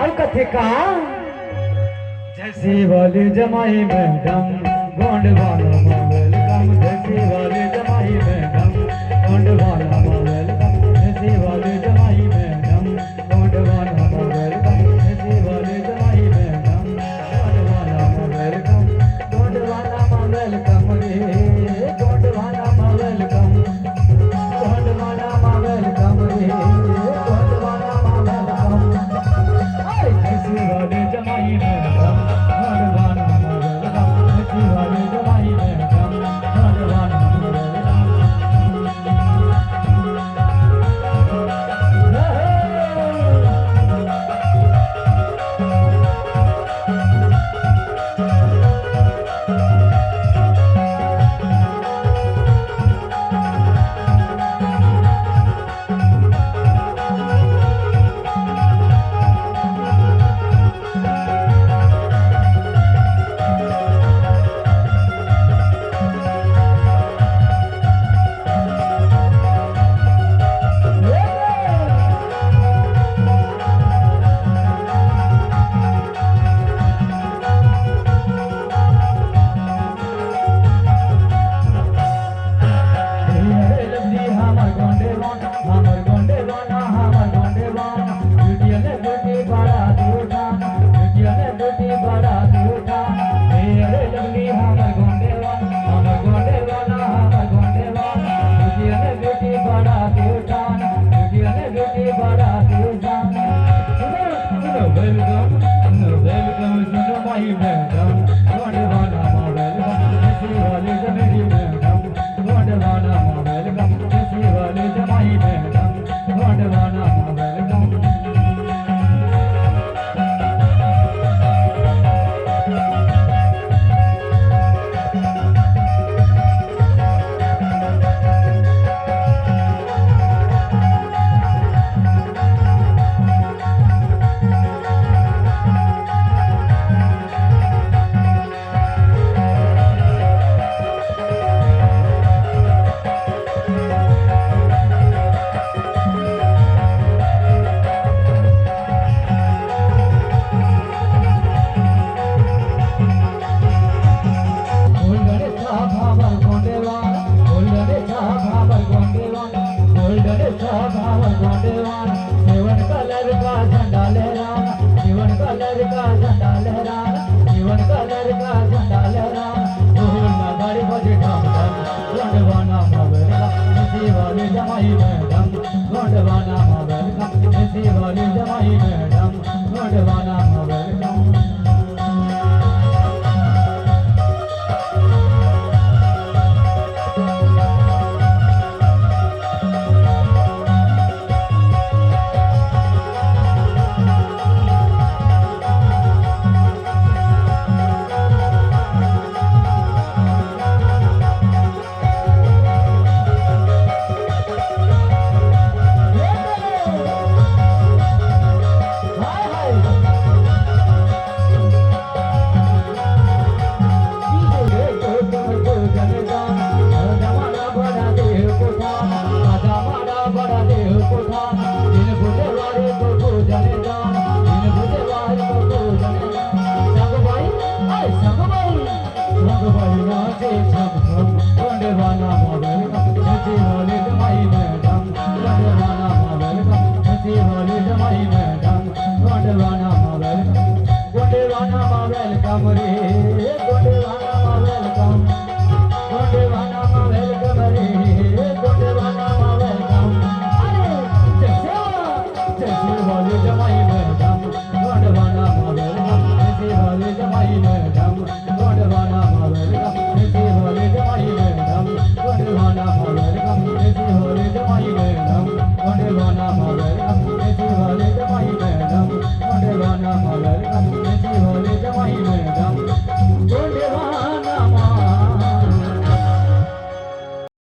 और कथे का जैसे वाले जमाई मैडम गोंडवाना वेलकम जैसे वाले जमाई मैडम गोंडवाना वेलकम जैसे वाले जमाई मैडम गोंडवाना वेलकम जैसे वाले जमाई madam Gondwana welcome Gondwana welcome रे गोंडवाना वेलकम गोंडवाना वेलकम रे गोंडवाना वेलकम जैसे वाले जमाई मैडम गोंडवाना वेलकम जैसे वाले जमाई मैडम गोंडवाना welcome.